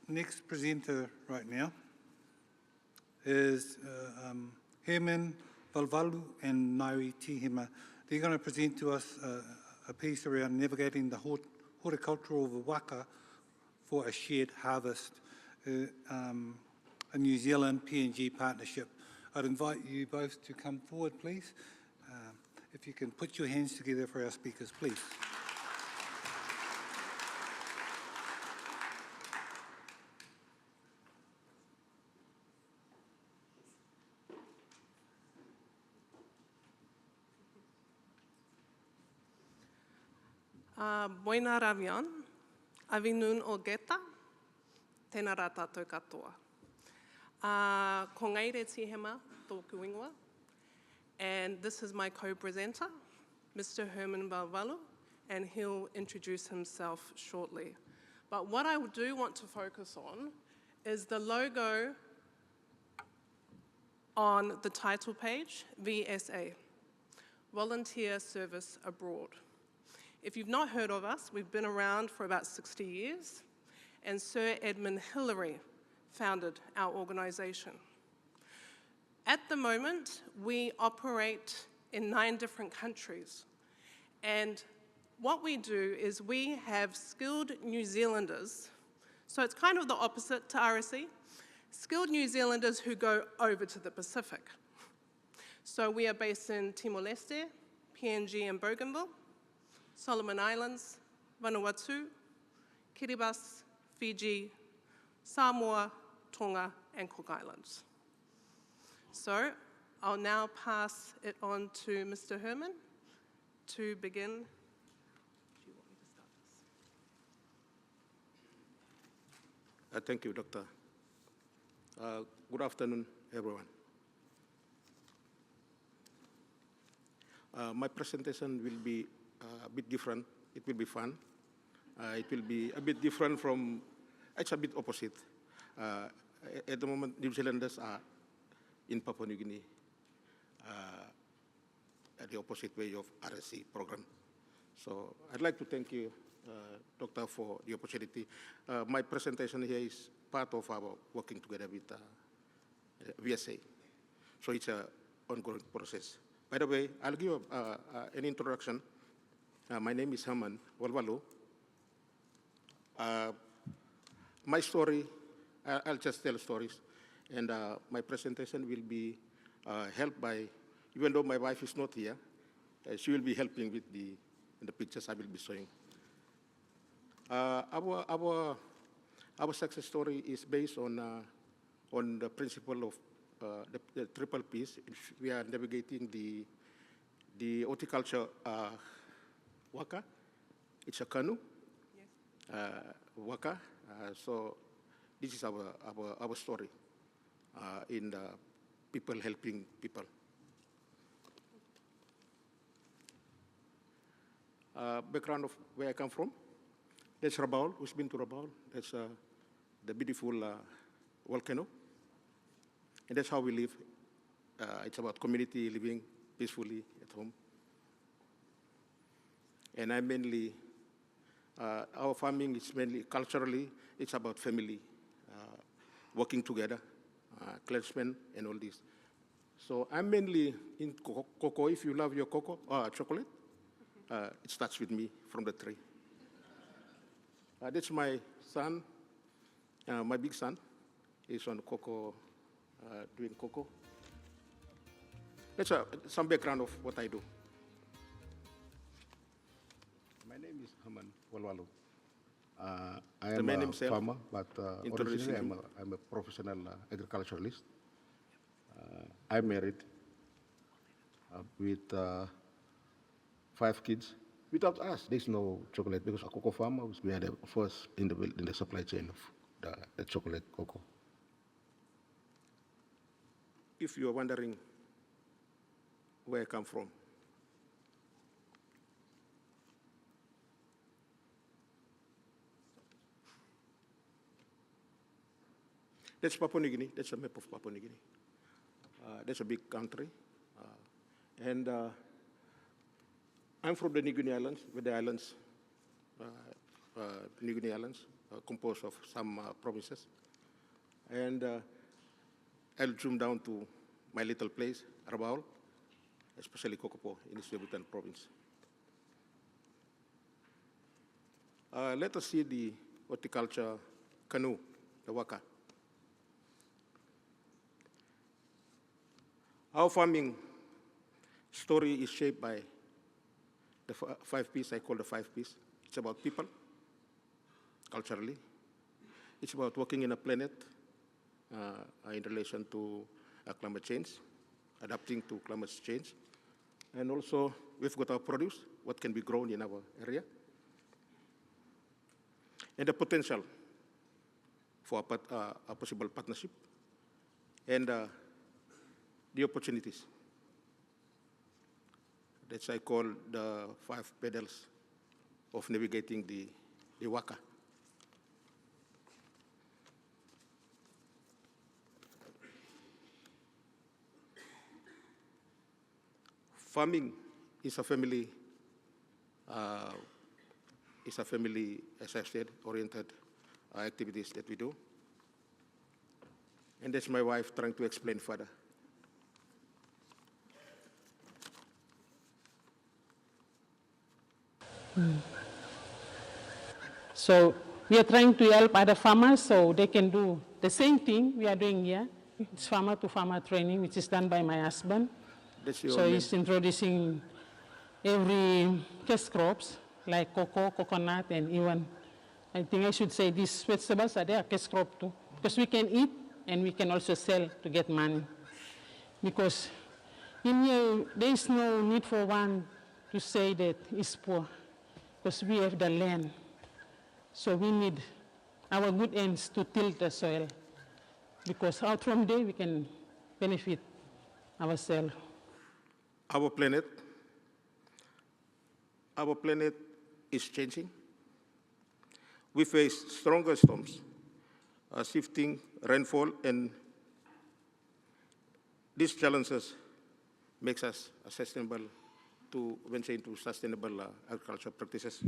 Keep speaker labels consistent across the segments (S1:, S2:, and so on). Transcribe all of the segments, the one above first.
S1: next presenter right now is Herman, Valvalu and Ngaire Tihema. They're going to present to us a piece around navigating the horticulture of the waka for a shared harvest, a New Zealand PNG partnership. I'd invite you both to come forward, please. If you can put your hands together for our speakers, please.
S2: Moina Ravian, avinun o geta, tēnā rā tātou katoa. Ko Ngaire Tihema, tōku ingoa, and this is my co-presenter, Mr. Herman Valvalu, and he'll introduce himself shortly. But what I do want to focus on is the logo on the title page, VSA, Volunteer Service Abroad. If you've not heard of us, we've been around for about 60 years, and Sir Edmund Hillary founded our organisation. At the moment, we operate in 9 different countries, and what we do is we have skilled New Zealanders, so it's kind of the opposite to RSE, skilled New Zealanders who go over to the Pacific. So we are based in Timor-Leste, PNG and Bougainville, Solomon Islands, Vanuatu, Kiribati, Fiji, Samoa, Tonga, and Cook Islands. So I'll now pass it on to Mr. Herman to begin. Do you want me to start this?
S3: Thank you, Doctor. Good afternoon, everyone. My presentation will be a bit different. It will be fun. It will be a bit different from, it's a bit opposite. At the moment, New Zealanders are in Papua New Guinea, at the opposite way of RSE program. So I'd like to thank you, Doctor, for the opportunity. My presentation here is part of our working together with VSA. So it's an ongoing process. By the way, I'll give an introduction. My name is Herman Valvalu. My story, I'll just tell stories, and my presentation will be helped by, even though my wife is not here, she will be helping with the pictures I will be showing. Our success story is based on the principle of the triple Ps. We are navigating the horticulture waka. It's a canoe. Yes. Waka. So this is our story in the people helping people. Background of where I come from. That's Rabaul. Who's been to Rabaul? That's the beautiful volcano. And that's how we live. It's about community living peacefully at home. And I mainly, our farming is mainly culturally, it's about family, working together, clansmen and all this. So I'm mainly in cocoa. If you love your cocoa, chocolate, it starts with me from the tree. That's my son, my big son. He's on cocoa, doing cocoa. That's some background of what I do.
S4: My name is Herman Valvalu. I am a farmer, but originally I'm a professional agriculturalist. I'm married with 5 kids. Without us, there's no chocolate because a cocoa farmer, we are the first in the supply chain of the chocolate cocoa.
S3: If you are wondering where I come from, that's Papua New Guinea. That's a map of Papua New Guinea. That's a big country. And I'm from the New Guinea Islands, with the islands, New Guinea Islands, composed of some provinces. And I'll zoom down to my little place, Rabaul, especially Kokopo in the Sibutan province. Let us see the horticulture canoe, the waka. Our farming story is shaped by the 5 Ps I call the 5 Ps. It's about people, culturally. It's about working in a planet in relation to climate change, adapting to climate change. And also, we've got our produce, what can be grown in our area, and the potential for a possible partnership, and the opportunities. That's I call the 5 pedals of navigating the waka. Farming is a family, as I said, oriented activities that we do. And that's my wife trying to explain further.
S5: So we are trying to help other farmers so they can do the same thing we are doing here. It's farmer-to-farmer training, which is done by my husband. So he's introducing every cash crops, like cocoa, coconut, and even, I think I should say these vegetables are there, cash crop too. Because we can eat and we can also sell to get money. Because in here, there is no need for one to say that he's poor, because we have the land. So we need our good ends to till the soil, because out from there we can benefit ourselves.
S3: Our planet is changing. We face stronger storms, shifting rainfall, and these challenges makes us sustainable to venture into sustainable agricultural practices.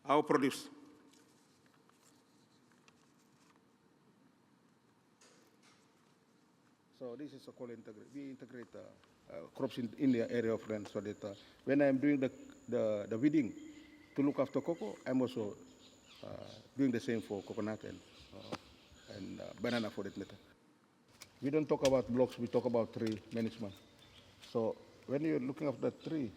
S3: Our produce.
S4: So this is a call integrate. We integrate crops in the area of land, so that when I'm doing the weeding to look after cocoa, I'm also doing the same for coconut and banana for that matter. We don't talk about blocks, we talk about tree management. So when you're looking after tree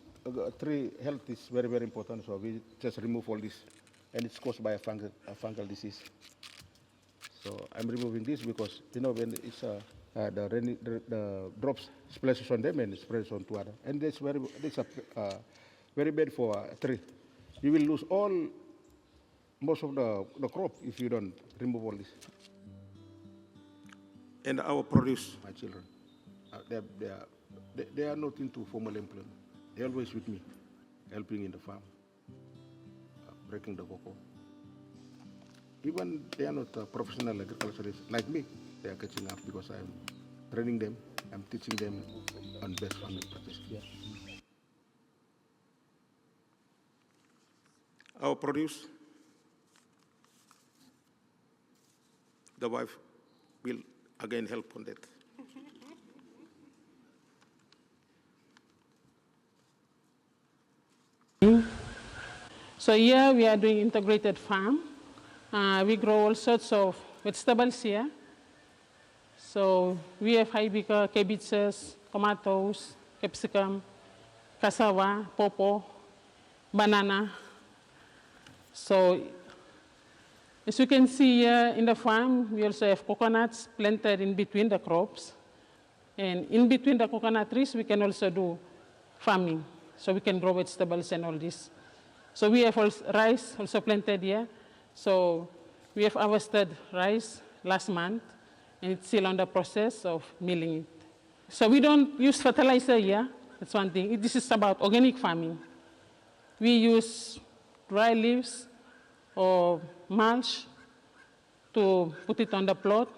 S4: health is very, very important. So we just remove all this, and it's caused by a fungal disease. So I'm removing this because, you know, when it's the drops splashes on them and it spreads on to other, and that's very bad for a tree. You will lose most of the crop if you don't remove all this.
S3: And our produce.
S4: My children, they are not into formal employment. They're always with me, helping in the farm, breaking the cocoa. Even they are not professional agriculturists like me. They are catching up because I'm training them, I'm teaching them on best farming practices. Yeah.
S3: Our produce, the wife will again help on that.
S5: So here we are doing integrated farm. We grow all sorts of vegetables here. So we have hibiscus, cabbages, tomatoes, capsicum, cassava, pawpaw, banana. So as you can see here in the farm, we also have coconuts planted in between the crops. And in between the coconut trees, we can also do farming. So we can grow vegetables and all this. So we have rice also planted here. So we have harvested rice last month, and it's still on the process of milling it. So we don't use fertilizer here. That's one thing. This is about organic farming. We use dry leaves or mulch to put it on the plot.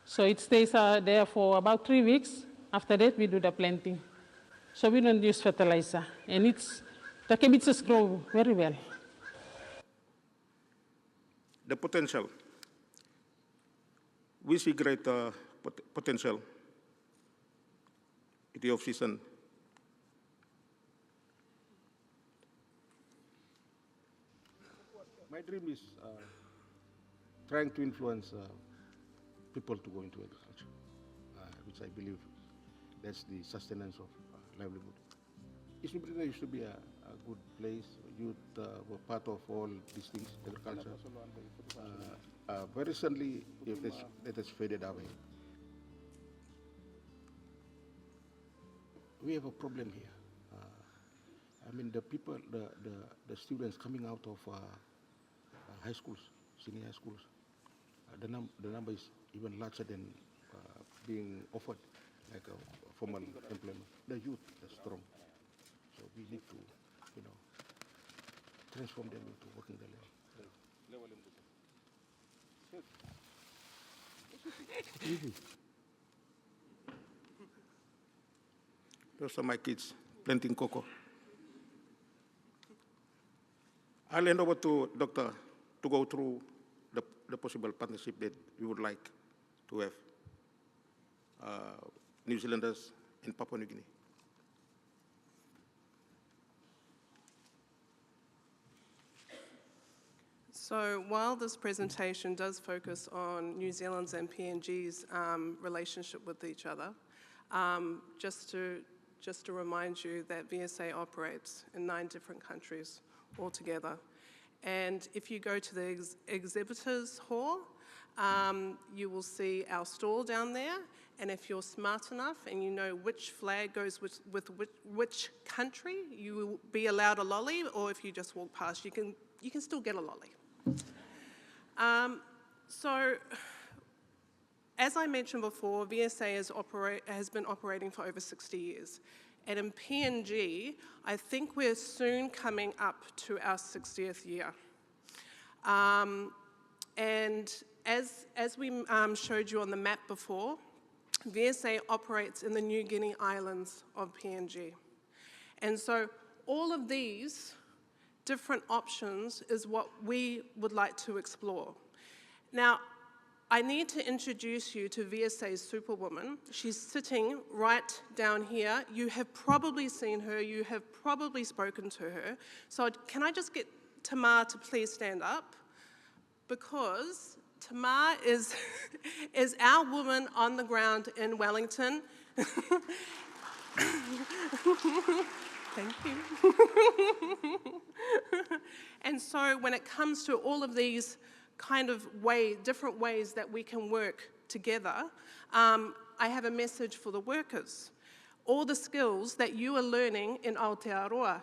S5: So it stays there for about 3 weeks. After that, we do the planting. So we don't use fertilizer. And the cabbages grow very well.
S3: the potential. We see great potential in the off-season.
S4: My dream is trying to influence people to go into agriculture, which I believe that's the sustenance of livelihood. It used to be a good place. Youth were part of all these things, agriculture. Very recently, it has faded away. We have a problem here. I mean, the people, the students coming out of high schools, senior high schools, the number is even larger than being offered like a formal employment. The youth are strong, so we need to, transform them into working the land.
S3: Those are my kids planting cocoa. I'll hand over to Doctor to go through the possible partnership that we would like to have New Zealanders in Papua New Guinea.
S2: So while this presentation does focus on New Zealand's and PNG's relationship with each other, just to remind you that VSA operates in 9 different countries altogether. And if you go to the exhibitors hall, you will see our stall down there. And if you're smart enough and you know which flag goes with which country, you will be allowed a lolly, or if you just walk past, you can still get a lolly. So, as I mentioned before, VSA has been operating for over 60 years. And in PNG, I think we're soon coming up to our 60th year. And as we showed you on the map before, VSA operates in the New Guinea islands of PNG. And so all of these different options is what we would like to explore. Now, I need to introduce you to VSA's superwoman. She's sitting right down here. You have probably seen her, you have probably spoken to her. So can I just get Tamar to please stand up? Because Tamar is our woman on the ground in Wellington. Thank you. And so when it comes to all of these kind of different ways that we can work together, I have a message for the workers. All the skills that you are learning in Aotearoa,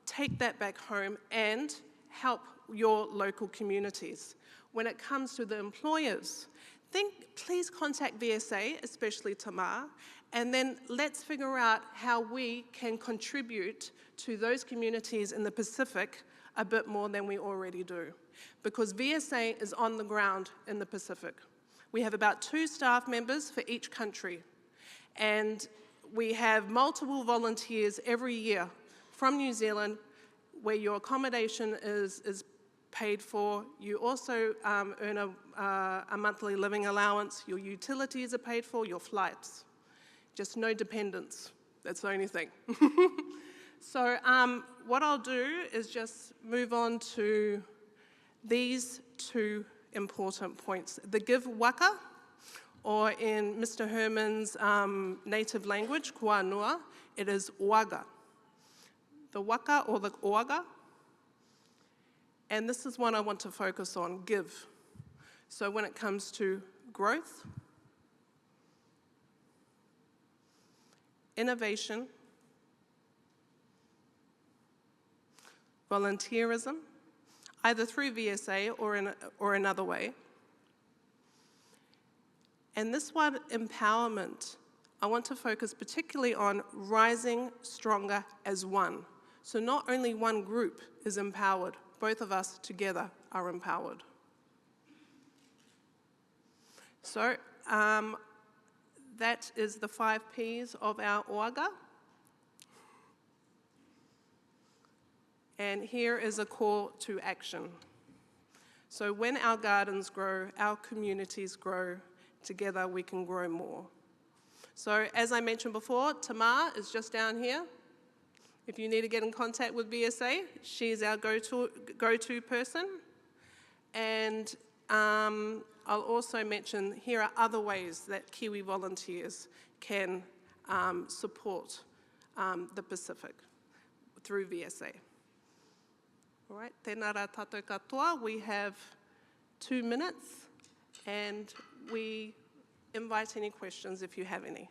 S2: take that back home and help your local communities. When it comes to the employers, please contact VSA, especially Tamar, and then let's figure out how we can contribute to those communities in the Pacific a bit more than we already do. Because VSA is on the ground in the Pacific. We have about 2 staff members for each country. And we have multiple volunteers every year from New Zealand where your accommodation is paid for. You also earn a monthly living allowance. Your utilities are paid for, your flights. Just no dependents. That's the only thing. So what I'll do is just move on to these 2 important points. The give waka, or in Mr. Herman's native language, kua noa, it is oaga. The waka or the oaga. And this is one I want to focus on, give. So when it comes to growth, innovation, volunteerism, either through VSA or another way. And this one, empowerment, I want to focus particularly on rising stronger as one. So not only one group is empowered, both of us together are empowered. So that is the 5 Ps of our oaga. And here is a call to action. So when our gardens grow, our communities grow, together we can grow more. So as I mentioned before, Tamar is just down here. If you need to get in contact with VSA, she's our go-to person. And I'll also mention here are other ways that Kiwi volunteers can support the Pacific through VSA. All right, tēnā rā tātou katoa. We have 2 minutes and we invite any questions if you have any.